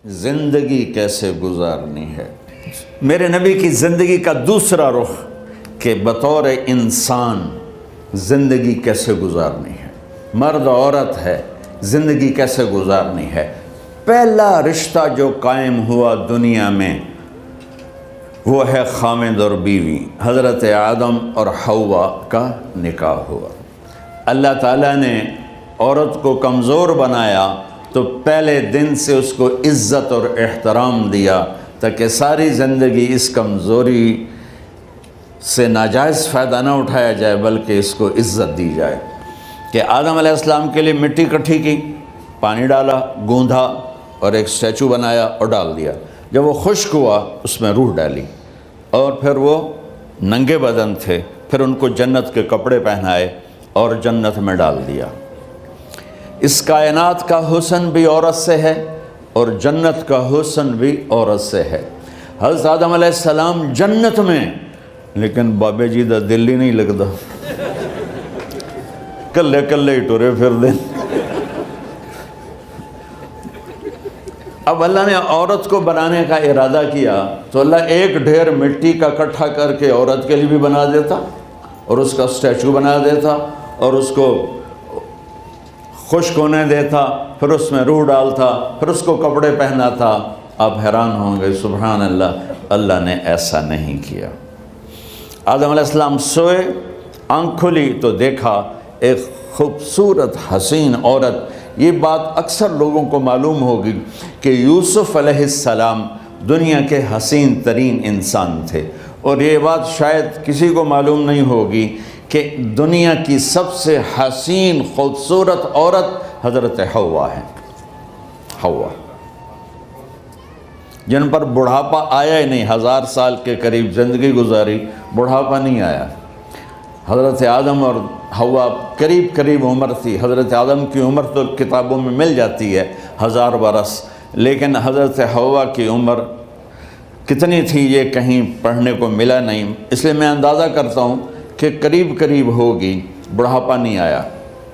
زندگی کیسے گزارنی ہے۔ میرے نبی کی زندگی کا دوسرا رخ کہ بطور انسان زندگی کیسے گزارنی ہے، مرد عورت ہے، زندگی کیسے گزارنی ہے۔ پہلا رشتہ جو قائم ہوا دنیا میں وہ ہے خامد اور بیوی، حضرت آدم اور حوا کا نکاح ہوا۔ اللہ تعالیٰ نے عورت کو کمزور بنایا تو پہلے دن سے اس کو عزت اور احترام دیا تاکہ ساری زندگی اس کمزوری سے ناجائز فائدہ نہ اٹھایا جائے بلکہ اس کو عزت دی جائے۔ کہ آدم علیہ السلام کے لیے مٹی اکٹھی کی، پانی ڈالا، گوندھا اور ایک اسٹیچو بنایا اور ڈال دیا۔ جب وہ خشک ہوا اس میں روح ڈالی اور پھر وہ ننگے بدن تھے، پھر ان کو جنت کے کپڑے پہنائے اور جنت میں ڈال دیا۔ اس کائنات کا حسن بھی عورت سے ہے اور جنت کا حسن بھی عورت سے ہے۔ حضرت آدم علیہ السلام جنت میں، لیکن بابے جی دا دل ہی نہیں لگتا، کلے کلے ہی ٹرے پھر دیں۔ اب اللہ نے عورت کو بنانے کا ارادہ کیا تو اللہ ایک ڈھیر مٹی کا اکٹھا کر کے عورت کے لیے بھی بنا دیتا اور اس کا اسٹیچو بنا دیتا اور اس کو خشک ہونے دیتا، پھر اس میں روح ڈالتا، پھر اس کو کپڑے پہناتا۔ آپ حیران ہوں گے، سبحان اللہ، اللہ نے ایسا نہیں کیا۔ آدم علیہ السلام سوئے، آنکھ کھلی تو دیکھا ایک خوبصورت حسین عورت۔ یہ بات اکثر لوگوں کو معلوم ہوگی کہ یوسف علیہ السلام دنیا کے حسین ترین انسان تھے، اور یہ بات شاید کسی کو معلوم نہیں ہوگی کہ دنیا کی سب سے حسین خوبصورت عورت حضرت حوا ہے۔ حوا جن پر بڑھاپا آیا ہی نہیں، 1000 سال کے قریب زندگی گزاری، بڑھاپا نہیں آیا۔ حضرت آدم اور حوا قریب قریب عمر تھی۔ حضرت آدم کی عمر تو کتابوں میں مل جاتی ہے 1000 برس، لیکن حضرت حوا کی عمر کتنی تھی یہ کہیں پڑھنے کو ملا نہیں، اس لیے میں اندازہ کرتا ہوں کہ قریب قریب ہوگی۔ بڑھاپا نہیں آیا،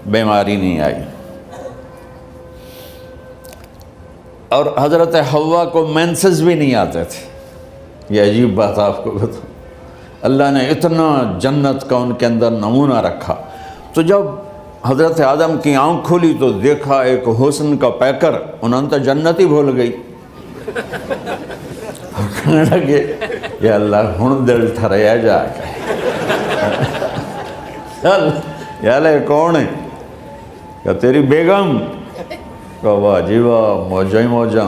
بیماری نہیں آئی۔ اور حضرت حوا کو مینسز بھی نہیں آتے تھے۔ یہ عجیب بات آپ کو بتاؤں، اللہ نے اتنا جنت کا ان کے اندر نمونہ رکھا۔ تو جب حضرت آدم کی آنکھ کھلی تو دیکھا ایک حسن کا پیکر، انہوں تو جنت ہی بھول گئی۔ کہنے لگے یا اللہ ہن دل ٹھریا جا کے، یا اللہ کون ہے؟ کہ تیری بیگم۔ کہ واہ جی واہ، موجاں ہی موجاں۔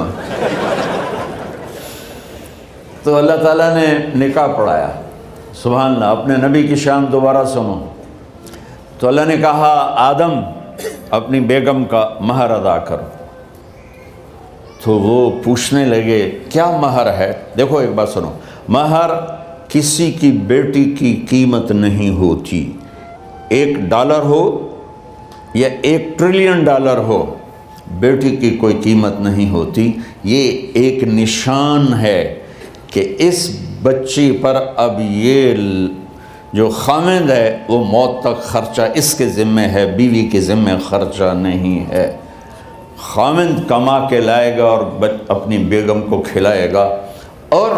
تو اللہ تعالیٰ نے نکاح پڑھایا۔ سبحان اللہ، اپنے نبی کی شان دوبارہ سنو۔ تو اللہ نے کہا آدم اپنی بیگم کا مہر ادا کرو۔ تو وہ پوچھنے لگے کیا مہر ہے؟ دیکھو ایک بات سنو، مہر کسی کی بیٹی کی قیمت نہیں ہوتی۔ $1 ہو یا $1 ٹریلین ہو، بیٹی کی کوئی قیمت نہیں ہوتی۔ یہ ایک نشان ہے کہ اس بچی پر اب یہ جو خامد ہے وہ موت تک خرچہ اس کے ذمہ ہے، بیوی کے ذمہ خرچہ نہیں ہے۔ خامد کما کے لائے گا اور اپنی بیگم کو کھلائے گا، اور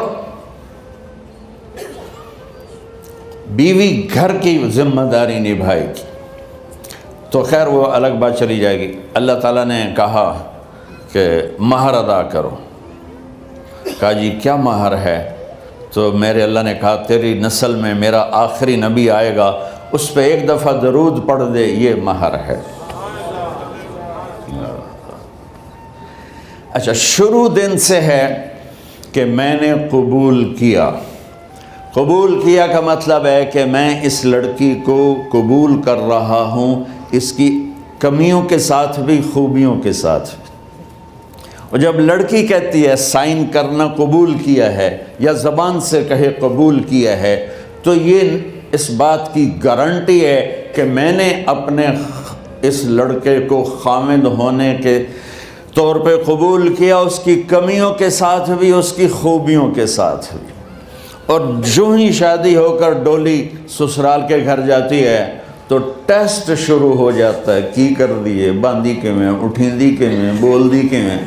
بیوی گھر کی ذمہ داری نبھائے گی۔ تو خیر وہ الگ بات چلی جائے گی۔ اللہ تعالیٰ نے کہا کہ مہر ادا کرو۔ کہا جی کیا مہر ہے؟ تو میرے اللہ نے کہا تیری نسل میں میرا آخری نبی آئے گا، اس پہ ایک دفعہ درود پڑھ دے، یہ مہر ہے۔ اچھا، شروع دن سے ہے کہ میں نے قبول کیا۔ قبول کیا کا مطلب ہے کہ میں اس لڑکی کو قبول کر رہا ہوں، اس کی کمیوں کے ساتھ بھی خوبیوں کے ساتھ بھی۔ اور جب لڑکی کہتی ہے سائن کرنا قبول کیا ہے، یا زبان سے کہے قبول کیا ہے، تو یہ اس بات کی گارنٹی ہے کہ میں نے اپنے اس لڑکے کو خامد ہونے کے طور پہ قبول کیا، اس کی کمیوں کے ساتھ بھی، اس کی خوبیوں کے ساتھ بھی۔ اور جو ہی شادی ہو کر ڈولی سسرال کے گھر جاتی ہے تو ٹیسٹ شروع ہو جاتا ہے، کی کر دیے، باندھی کے میں، اٹھیندی کے میں، بول دی کے میں۔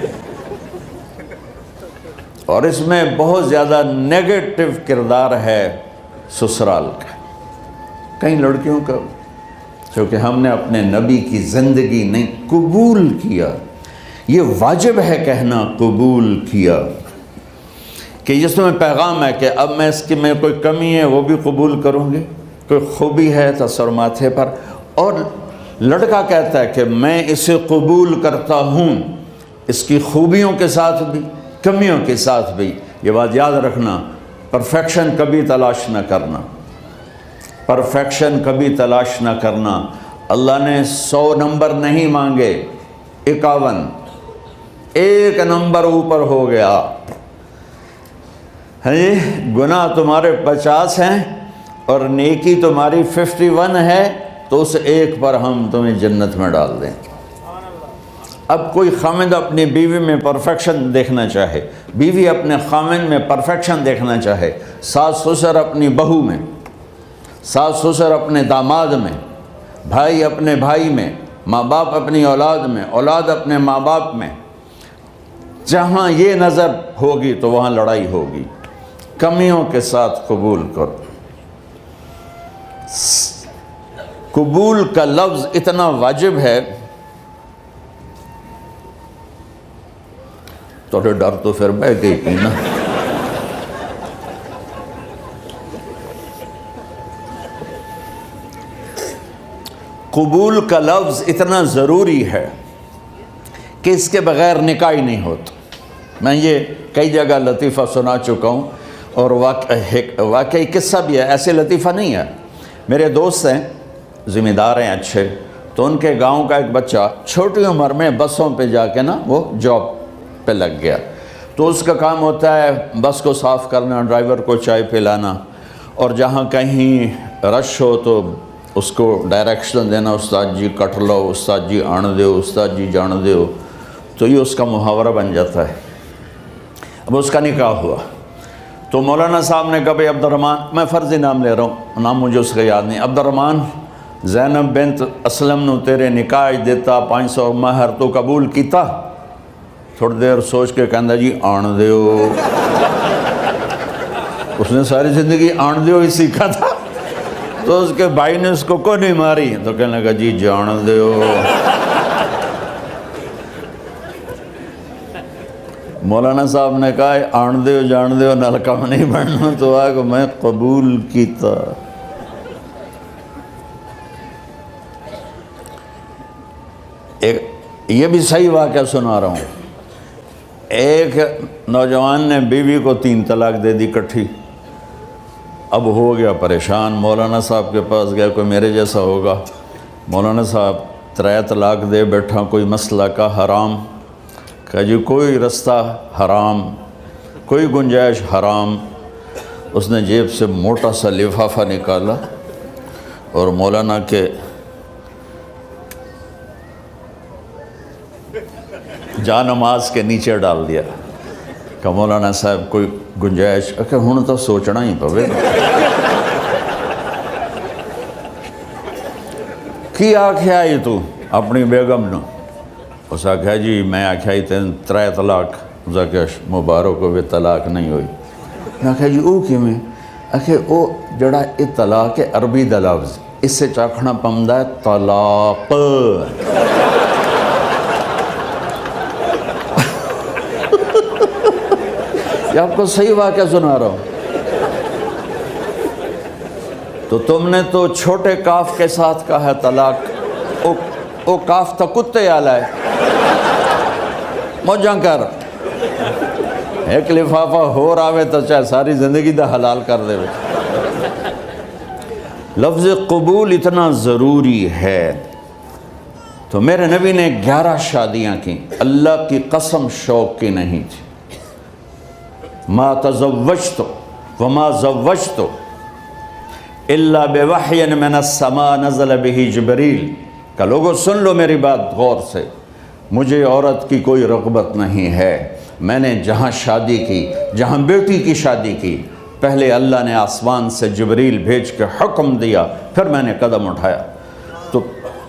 اور اس میں بہت زیادہ نیگیٹو کردار ہے سسرال کا، کئی لڑکیوں کا، کیونکہ ہم نے اپنے نبی کی زندگی نہیں قبول کیا۔ یہ واجب ہے کہنا قبول کیا، کہ جس میں پیغام ہے کہ اب میں اس کی میں کوئی کمی ہے وہ بھی قبول کروں گی، کوئی خوبی ہے تو سر ماتھے پر، اور لڑکا کہتا ہے کہ میں اسے قبول کرتا ہوں، اس کی خوبیوں کے ساتھ بھی کمیوں کے ساتھ بھی۔ یہ بات یاد رکھنا، پرفیکشن کبھی تلاش نہ کرنا، پرفیکشن کبھی تلاش نہ کرنا۔ اللہ نے 100 نمبر نہیں مانگے، 51، ایک نمبر اوپر ہو گیا۔ گناہ تمہارے 50 ہیں اور نیکی تمہاری 51 ہے، تو اس ایک پر ہم تمہیں جنت میں ڈال دیں۔ اب کوئی خامند اپنی بیوی میں پرفیکشن دیکھنا چاہے، بیوی اپنے خامند میں پرفیکشن دیکھنا چاہے، ساس سسر اپنی بہو میں، ساس سسر اپنے داماد میں، بھائی اپنے بھائی میں، ماں باپ اپنی اولاد میں، اولاد اپنے ماں باپ میں، جہاں یہ نظر ہوگی تو وہاں لڑائی ہوگی۔ کمیوں کے ساتھ قبول کرو۔ قبول کا لفظ اتنا واجب ہے، تو ڈر تو پھر بہ گئی تھی نا۔ قبول کا لفظ اتنا ضروری ہے کہ اس کے بغیر نکاح ہی نہیں ہوتا۔ میں یہ کئی جگہ لطیفہ سنا چکا ہوں، اور واقعی قصہ بھی ہے، ایسے لطیفہ نہیں ہے۔ میرے دوست ہیں، ذمہ دار ہیں اچھے، تو ان کے گاؤں کا ایک بچہ چھوٹی عمر میں بسوں پہ جا کے نا وہ جاب پہ لگ گیا، تو اس کا کام ہوتا ہے بس کو صاف کرنا، ڈرائیور کو چائے پلانا، اور جہاں کہیں رش ہو تو اس کو ڈائریکشن دینا، استاد جی کٹ لو، استاد جی آن دیو، استاد جی جان دیو، تو یہ اس کا محاورہ بن جاتا ہے۔ اب اس کا نکاح ہوا تو مولانا صاحب نے کہا بھائی عبد الرحمن، میں فرضی نام لے رہا ہوں، نام مجھے اس کا یاد نہیں، عبد الرحمن زینب بنت اسلم نو تیرے نکاح دیتا 500 مہر تو قبول کیتا؟ تھوڑی دیر سوچ کے کہندا جی آن دیو۔ اس نے ساری زندگی آن دیو ہی سیکھا تھا، تو اس کے بھائی نے اس کو نہیں ماری، تو کہنے لگا جی جان دیو۔ مولانا صاحب نے کہا آن دیو جان دیو نال کم نہیں بننا، تو آگا میں قبول کیتا۔ یہ بھی صحیح واقعہ سنا رہا ہوں۔ ایک نوجوان نے بیوی کو 3 طلاق دے دی کٹھی، اب ہو گیا پریشان، مولانا صاحب کے پاس گیا، کوئی میرے جیسا ہوگا، مولانا صاحب 3 طلاق دے بیٹھا، کوئی مسئلہ کا حرام؟ کہا جی کوئی رستہ حرام، کوئی گنجائش حرام۔ اس نے جیب سے موٹا سا لفافہ نکالا اور مولانا کے جا نماز کے نیچے ڈال دیا، کہ مولانا صاحب کوئی گنجائش؟ کہ ہن تو سوچنا ہی پوے۔ کی آکھیا ہی تو اپنی بیگم نو؟ اس آکھیا جی میں آکھیا ہی 3 طلاق۔ اس آکھیا مبارک ہوئے طلاق نہیں ہوئی۔ میں آکھیا جی او کی میں؟ آکھیا او جڑا یہ طلاق ہے عربی دا لفظ، اس سے چاکھنا پمدا ہے طلاق۔ یہ آپ کو صحیح واقعہ سنا رہا ہوں۔ تو تم نے تو چھوٹے کاف کے ساتھ کہا ہے طلاق، او کاف تا کتے آلا ہے، موجاں کر، ایک لفافہ ہو راوے تو چاہے ساری زندگی دا حلال کر دے۔ لفظ قبول اتنا ضروری ہے۔ تو میرے نبی نے 11 شادیاں کی، اللہ کی قسم شوق کی نہیں تھی۔ ما تزوجت وما زوجت الا بوحی من السماء نزل به جبریل۔ کہ لوگوں سن لو میری بات غور سے، مجھے عورت کی کوئی رغبت نہیں ہے، میں نے جہاں شادی کی، جہاں بیٹی کی شادی کی، پہلے اللہ نے آسمان سے جبریل بھیج کے حکم دیا، پھر میں نے قدم اٹھایا۔ تو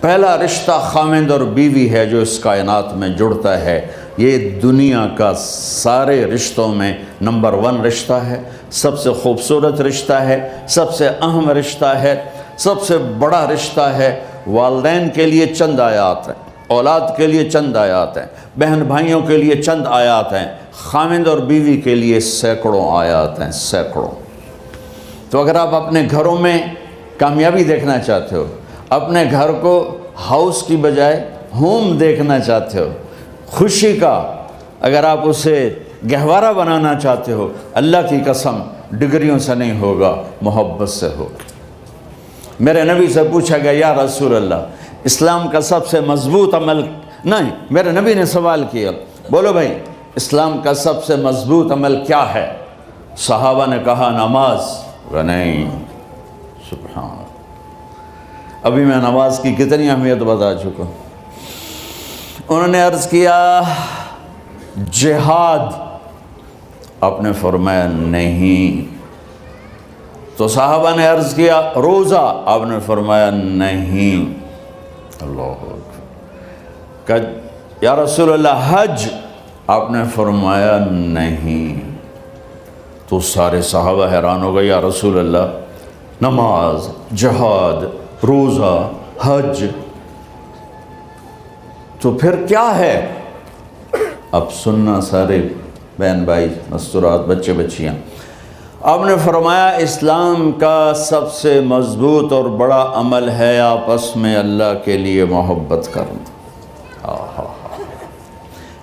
پہلا رشتہ خامند اور بیوی ہے جو اس کائنات میں جڑتا ہے۔ یہ دنیا کا سارے رشتوں میں نمبر 1 رشتہ ہے، سب سے خوبصورت رشتہ ہے، سب سے اہم رشتہ ہے، سب سے بڑا رشتہ ہے۔ والدین کے لیے چند آیات ہیں، اولاد کے لیے چند آیات ہیں، بہن بھائیوں کے لیے چند آیات ہیں، خامند اور بیوی کے لیے سینکڑوں آیات ہیں، سینکڑوں۔ تو اگر آپ اپنے گھروں میں کامیابی دیکھنا چاہتے ہو، اپنے گھر کو ہاؤس کی بجائے ہوم دیکھنا چاہتے ہو، خوشی کا اگر آپ اسے گہوارہ بنانا چاہتے ہو، اللہ کی قسم ڈگریوں سے نہیں ہوگا، محبت سے ہوگا۔ میرے نبی سے پوچھا گیا یا رسول اللہ اسلام کا سب سے مضبوط عمل، نہیں، میرے نبی نے سوال کیا، بولو بھائی اسلام کا سب سے مضبوط عمل کیا ہے؟ صحابہ نے کہا نماز۔ نہیں، سبحان اللہ، ابھی میں نماز کی کتنی اہمیت بتا چکا ہوں۔ انہوں نے عرض کیا جہاد، آپ نے فرمایا نہیں۔ تو صحابہ نے عرض کیا روزہ، آپ نے فرمایا نہیں۔ اللہ اکبر۔ کہ یا رسول اللہ حج، آپ نے فرمایا نہیں۔ تو سارے صحابہ حیران ہو گئے، یا رسول اللہ نماز، جہاد، روزہ، حج، تو پھر کیا ہے؟ اب سننا سارے بہن بھائی، مستورات، بچے بچیاں، آپ نے فرمایا اسلام کا سب سے مضبوط اور بڑا عمل ہے آپس میں اللہ کے لیے محبت کرنا۔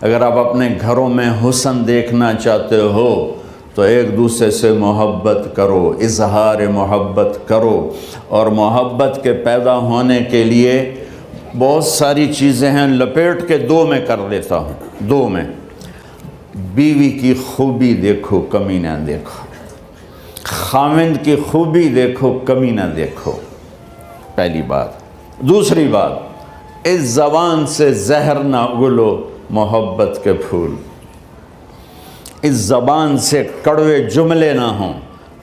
اگر آپ اپنے گھروں میں حسن دیکھنا چاہتے ہو تو ایک دوسرے سے محبت کرو، اظہار محبت کرو، اور محبت کے پیدا ہونے کے لیے بہت ساری چیزیں ہیں، لپیٹ کے 2 میں کر لیتا ہوں، 2 میں۔ بیوی کی خوبی دیکھو، کمی نہ دیکھو، خاوند کی خوبی دیکھو، کمی نہ دیکھو، پہلی بات۔ دوسری بات، اس زبان سے زہر نہ اگلو محبت کے پھول، اس زبان سے کڑوے جملے نہ ہوں،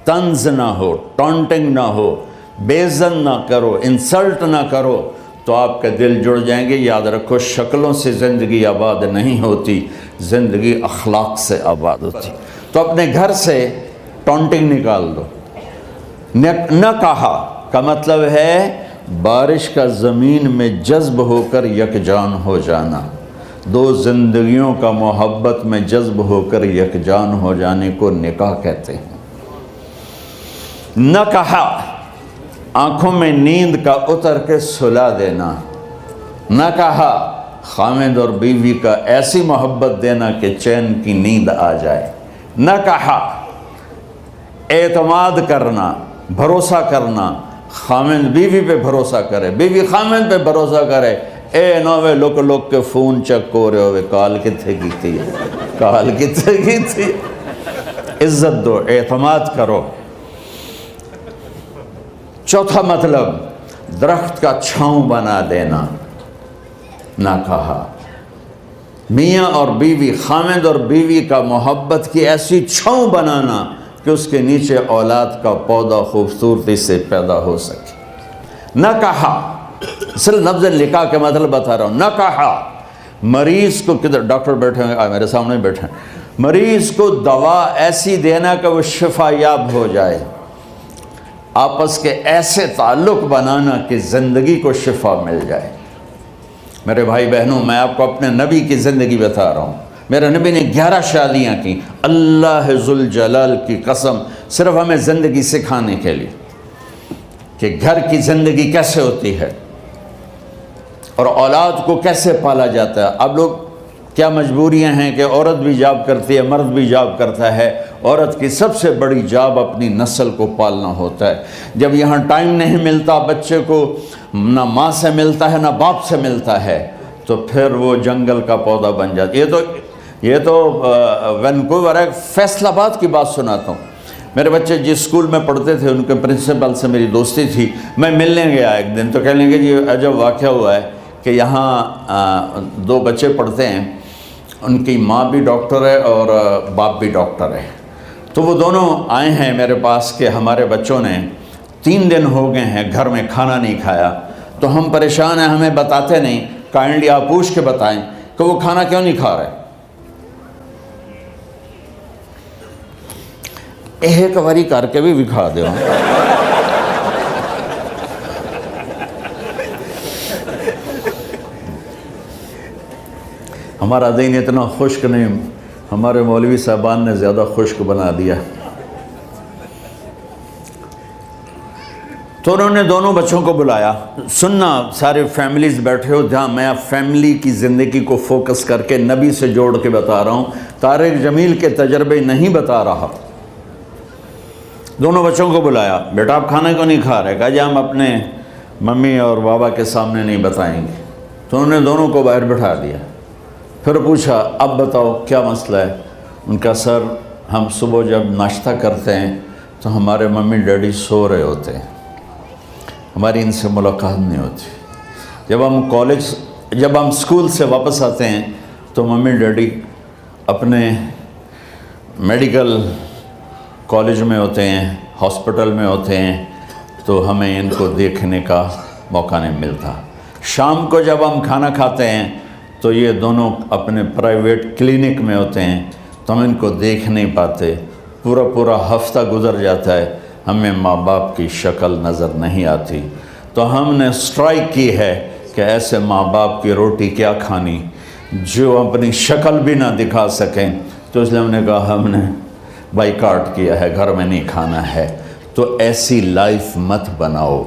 طنز نہ ہو، ٹونٹنگ نہ ہو، بےعزت نہ کرو، انسلٹ نہ کرو، تو آپ کے دل جڑ جائیں گے۔ یاد رکھو شکلوں سے زندگی آباد نہیں ہوتی، زندگی اخلاق سے آباد ہوتی۔ تو اپنے گھر سے ٹونٹنگ نکال دو۔ نہ کہا کا مطلب ہے بارش کا زمین میں جذب ہو کر یکجان ہو جانا، 2 زندگیوں کا محبت میں جذب ہو کر یکجان ہو جانے کو نکاح کہتے ہیں۔ نہ کہا آنکھوں میں نیند کا اتر کے سلا دینا، نہ کہا خامد اور بیوی کا ایسی محبت دینا کہ چین کی نیند آ جائے، نہ کہا اعتماد کرنا، بھروسہ کرنا، خامد بیوی پہ بھروسہ کرے، بیوی خامد پہ بھروسہ کرے۔ اے نوے لوک کے فون چیک ہو رہے ہوئے، کال کتنے کی تھی، کال کتنے کی تھی۔ عزت دو، اعتماد کرو۔ چوتھا مطلب درخت کا چھاؤں بنا دینا، نہ کہا میاں اور بیوی، خامد اور بیوی کا محبت کی ایسی چھاؤں بنانا کہ اس کے نیچے اولاد کا پودا خوبصورتی سے پیدا ہو سکے۔ نہ کہا، اصل لفظ لکھا کے مطلب بتا رہا ہوں، نہ کہا مریض کو، کدھر ڈاکٹر بیٹھے ہیں، میرے سامنے بیٹھے ہیں، مریض کو دوا ایسی دینا کہ وہ شفا یاب ہو جائے، آپس کے ایسے تعلق بنانا کہ زندگی کو شفا مل جائے۔ میرے بھائی بہنوں، میں آپ کو اپنے نبی کی زندگی بتا رہا ہوں۔ میرے نبی نے 11 شادیاں کی، اللہ ذوالجلال کی قسم، صرف ہمیں زندگی سکھانے کے لیے کہ گھر کی زندگی کیسے ہوتی ہے اور اولاد کو کیسے پالا جاتا ہے۔ اب لوگ کیا مجبوریاں ہیں کہ عورت بھی جاب کرتی ہے، مرد بھی جاب کرتا ہے۔ عورت کی سب سے بڑی جاب اپنی نسل کو پالنا ہوتا ہے۔ جب یہاں ٹائم نہیں ملتا بچے کو، نہ ماں سے ملتا ہے نہ باپ سے ملتا ہے، تو پھر وہ جنگل کا پودا بن جاتا ہے۔ یہ تو وینکوور ہے، فیصل آباد کی بات سناتا ہوں۔ میرے بچے جس اسکول میں پڑھتے تھے ان کے پرنسپل سے میری دوستی تھی، میں ملنے گیا ایک دن، تو کہنے لگے جی عجب واقعہ ہوا ہے کہ یہاں 2 بچے پڑھتے ہیں، ان کی ماں بھی ڈاکٹر ہے اور باپ بھی ڈاکٹر ہے، تو وہ دونوں آئے ہیں میرے پاس کہ ہمارے بچوں نے 3 دن ہو گئے ہیں گھر میں کھانا نہیں کھایا، تو ہم پریشان ہیں، ہمیں بتاتے نہیں، کائنڈلی آپ پوچھ کے بتائیں کہ وہ کھانا کیوں نہیں کھا رہے۔ ایک باری کر کے بھی دکھا دو. ہمارا دین اتنا خشک نہیں، ہمارے مولوی صاحبان نے زیادہ خشک بنا دیا. تو انہوں نے دونوں بچوں کو بلایا. سننا، سارے فیملیز بیٹھے ہو جہاں میں فیملی کی زندگی کو فوکس کر کے نبی سے جوڑ کے بتا رہا ہوں، طارق جمیل کے تجربے نہیں بتا رہا. دونوں بچوں کو بلایا. بیٹا آپ کھانا کیوں نہیں کھا رہے؟ کہا جی ہم اپنے ممی اور بابا کے سامنے نہیں بتائیں گے. تو انہوں نے دونوں کو باہر بٹھا دیا. پھر پوچھا اب بتاؤ کیا مسئلہ ہے؟ ان کا سر ہم صبح جب ناشتہ کرتے ہیں تو ہمارے ممی ڈیڈی سو رہے ہوتے ہیں، ہماری ان سے ملاقات نہیں ہوتی. جب ہم اسکول سے واپس آتے ہیں تو ممی ڈیڈی اپنے میڈیکل کالج میں ہوتے ہیں، ہاسپٹل میں ہوتے ہیں، تو ہمیں ان کو دیکھنے کا موقع نہیں ملتا. شام کو جب ہم کھانا کھاتے ہیں تو یہ دونوں اپنے پرائیویٹ کلینک میں ہوتے ہیں، تو ہم ان کو دیکھ نہیں پاتے. پورا ہفتہ گزر جاتا ہے، ہمیں ماں باپ کی شکل نظر نہیں آتی. تو ہم نے اسٹرائک کی ہے کہ ایسے ماں باپ کی روٹی کیا کھانی جو اپنی شکل بھی نہ دکھا سکیں. تو اس لیے ہم نے کہا ہم نے بائیکاٹ کیا ہے، گھر میں نہیں کھانا ہے. تو ایسی لائف مت بناؤ.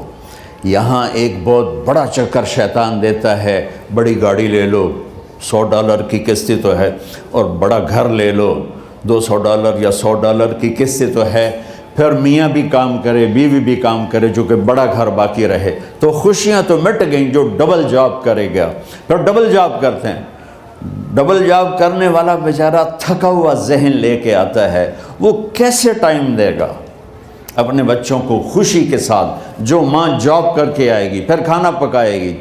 یہاں ایک بہت بڑا چکر شیطان دیتا ہے، بڑی گاڑی لے لو، $100 کی قسط تو ہے، اور بڑا گھر لے لو، $200 یا $100 کی قسط تو ہے. پھر میاں بھی کام کرے، بیوی بھی کام کرے، جو کہ بڑا گھر باقی رہے، تو خوشیاں تو مٹ گئیں. جو ڈبل جاب کرے گا، پھر ڈبل جاب کرتے ہیں. ڈبل جاب کرنے والا بیچارہ تھکا ہوا ذہن لے کے آتا ہے، وہ کیسے ٹائم دے گا اپنے بچوں کو خوشی کے ساتھ؟ جو ماں جاب کر کے آئے گی، پھر کھانا پکائے گی،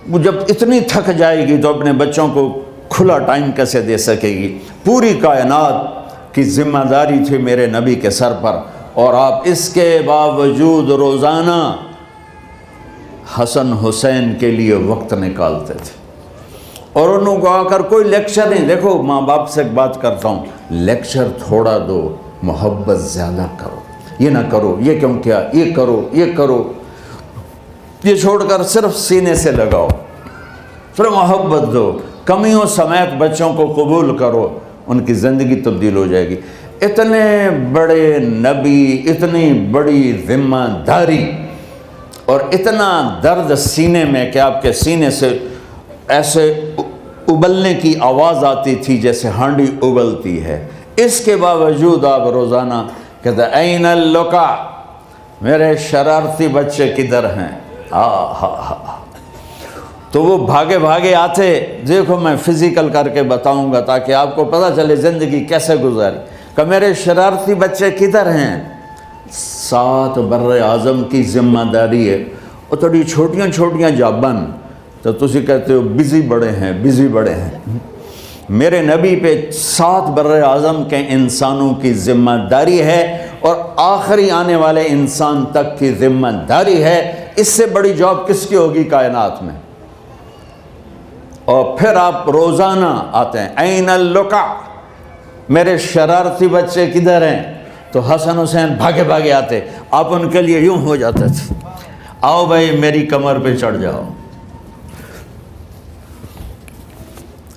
وہ جب اتنی تھک جائے گی تو اپنے بچوں کو کھلا ٹائم کیسے دے سکے گی؟ پوری کائنات کی ذمہ داری تھی میرے نبی کے سر پر، اور آپ اس کے باوجود روزانہ حسن حسین کے لیے وقت نکالتے تھے. اور انہوں کو آ کر کوئی لیکچر نہیں. دیکھو ماں باپ سے ایک بات کرتا ہوں، لیکچر تھوڑا دو، محبت زیادہ کرو. یہ نہ کرو، یہ کیوں کیا، یہ کرو، یہ کرو، یہ چھوڑ کر صرف سینے سے لگاؤ، صرف محبت دو. کمیوں سمیت بچوں کو قبول کرو، ان کی زندگی تبدیل ہو جائے گی. اتنے بڑے نبی، اتنی بڑی ذمہ داری، اور اتنا درد سینے میں کہ آپ کے سینے سے ایسے ابلنے کی آواز آتی تھی جیسے ہانڈی ابلتی ہے. اس کے باوجود آپ روزانہ کہتے این اللقا، میرے شرارتی بچے کدھر ہیں؟ تو وہ بھاگے بھاگے آتے. دیکھو میں فزیکل کر کے بتاؤں گا تاکہ آپ کو پتہ چلے زندگی کیسے گزاری. کہ میرے شرارتی بچے کدھر ہیں؟ 7 بر اعظم کی ذمہ داری ہے. وہ تھوڑی چھوٹیاں جابن تو تسی کہتے ہو بزی بڑے ہیں. میرے نبی پہ 7 بر اعظم کے انسانوں کی ذمہ داری ہے، اور آخری آنے والے انسان تک کی ذمہ داری ہے. اس سے بڑی جاب کس کی ہوگی کائنات میں؟ اور پھر آپ روزانہ آتے ہیں این اللقا، میرے شرارتی بچے کدھر ہیں؟ تو حسن حسین بھاگے بھاگے آتے. آپ ان کے لیے یوں ہو جاتے تھے، آؤ بھائی میری کمر پہ چڑھ جاؤ.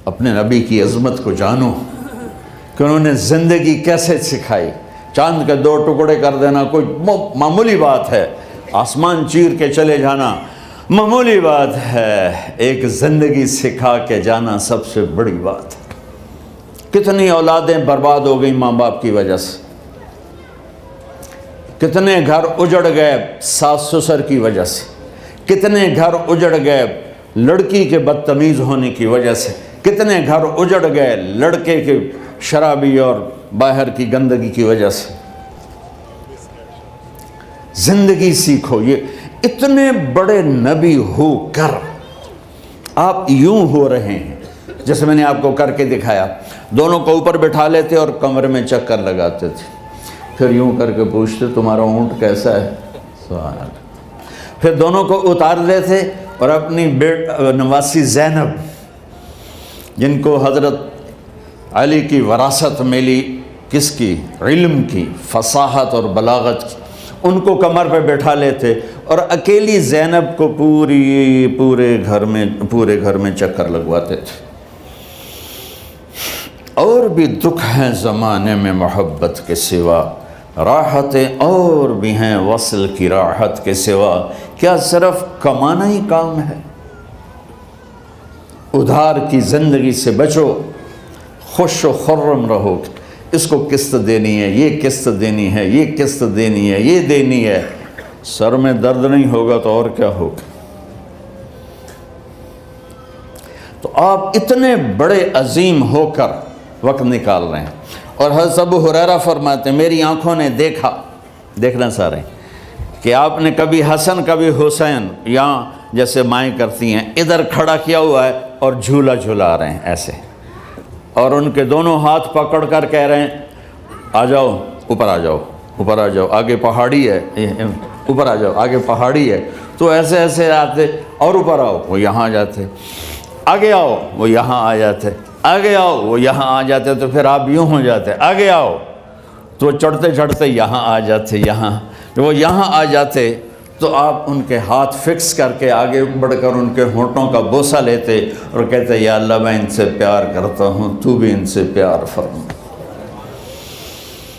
اپنے نبی کی عظمت کو جانو کہ انہوں نے زندگی کیسے سکھائی. چاند کے 2 ٹکڑے کر دینا کوئی معمولی بات ہے، آسمان چیر کے چلے جانا معمولی بات ہے، ایک زندگی سکھا کے جانا سب سے بڑی بات ہے. کتنی اولادیں برباد ہو گئی ماں باپ کی وجہ سے، کتنے گھر اجڑ گئے ساس سسر کی وجہ سے، کتنے گھر اجڑ گئے لڑکی کے بدتمیز ہونے کی وجہ سے، کتنے گھر اجڑ گئے لڑکے کے شرابی اور باہر کی گندگی کی وجہ سے. زندگی سیکھو. یہ اتنے بڑے نبی ہو کر آپ یوں ہو رہے ہیں جیسے میں نے آپ کو کر کے دکھایا. دونوں کو اوپر بٹھا لیتے اور کمرے میں چکر لگاتے تھے، پھر یوں کر کے پوچھتے تمہارا اونٹ کیسا ہے؟ سبحان اللہ. پھر دونوں کو اتار دیتے اور اپنی نواسی زینب، جن کو حضرت علی کی وراثت ملی کس کی؟ علم کی، فصاحت اور بلاغت کی۔ ان کو کمر پہ بٹھا لیتے اور اکیلی زینب کو پورے گھر میں چکر لگواتے تھے۔ اور بھی دکھ ہیں زمانے میں محبت کے سوا، راحتیں اور بھی ہیں وصل کی راحت کے سوا، کیا صرف کمانا ہی کام ہے؟ ادھار کی زندگی سے بچو، خوش و خرم رہو۔ اس کو قسط دینی ہے، یہ قسط دینی ہے، یہ قسط دینی ہے، یہ دینی ہے، سر میں درد نہیں ہوگا تو اور کیا ہوگا؟ تو آپ اتنے بڑے عظیم ہو کر وقت نکال رہے ہیں۔ اور حضرت ابو ہریرہ فرماتے ہیں میری آنکھوں نے دیکھنا سارے کہ آپ نے کبھی حسن کبھی حسین یہاں جیسے مائیں کرتی ہیں ادھر کھڑا کیا ہوا ہے اور جھولا جھولا رہے ہیں ایسے، اور ان کے دونوں ہاتھ پکڑ کر کہہ رہے ہیں آ جاؤ اوپر آ جاؤ، اوپر آ جاؤ، آگے پہاڑی ہے، اوپر آ جاؤ، آگے پہاڑی ہے۔ تو ایسے ایسے آتے اور اوپر آؤ، وہ یہاں آ جاتے، آگے آؤ، وہ یہاں آ جاتے، آگے آؤ، وہ یہاں آ جاتے، تو پھر آپ یوں ہو جاتے، آگے آؤ، تو چڑھتے چڑھتے یہاں آ جاتے، یہاں وہ یہاں آ جاتے، تو آپ ان کے ہاتھ فکس کر کے آگے بڑھ کر ان کے ہونٹوں کا بوسہ لیتے اور کہتے یا اللہ میں ان سے پیار کرتا ہوں، تو بھی ان سے پیار فرما۔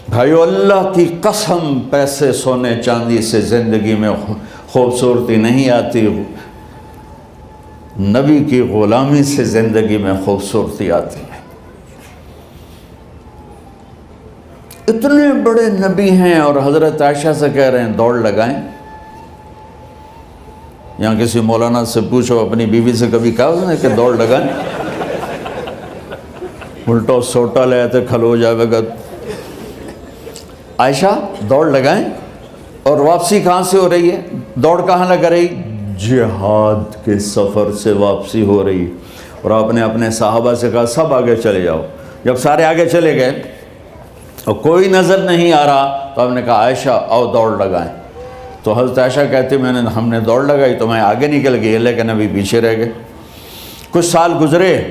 بھائیو اللہ کی قسم، پیسے سونے چاندی سے زندگی میں خوبصورتی نہیں آتی، نبی کی غلامی سے زندگی میں خوبصورتی آتی ہے۔ اتنے بڑے نبی ہیں اور حضرت عائشہ سے کہہ رہے ہیں دوڑ لگائیں۔ یہاں کسی مولانا سے پوچھو اپنی بیوی سے کبھی کہا اس نے کہ دوڑ لگائیں؟ الٹا سوٹا لے آتے کھلو جاوے گا۔ عائشہ دوڑ لگائیں، اور واپسی کہاں سے ہو رہی ہے؟ دوڑ کہاں لگ رہی؟ جہاد کے سفر سے واپسی ہو رہی۔ اور آپ نے اپنے صحابہ سے کہا سب آگے چلے جاؤ۔ جب سارے آگے چلے گئے اور کوئی نظر نہیں آ رہا تو آپ نے کہا عائشہ آؤ دوڑ لگائیں۔ تو حضرت عائشہ کہتے ہم نے دوڑ لگائی تو میں آگے نکل گئی لیکن ابھی پیچھے رہ گئے۔ کچھ سال گزرے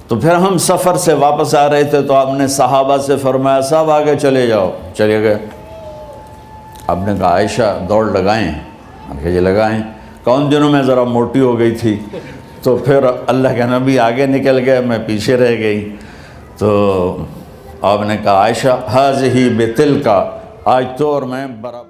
تو پھر ہم سفر سے واپس آ رہے تھے تو آپ نے صحابہ سے فرمایا سب آگے چلے جاؤ، چلے گئے۔ آپ نے کہا عائشہ دوڑ لگائیں؟ کہ یہ لگائیں۔ کون دنوں میں ذرا موٹی ہو گئی تھی تو پھر اللہ کے نبی آگے نکل گئے، میں پیچھے رہ گئی۔ تو آپ نے کہا عائشہ ہذہ بتلک، آج تو اور میں برابر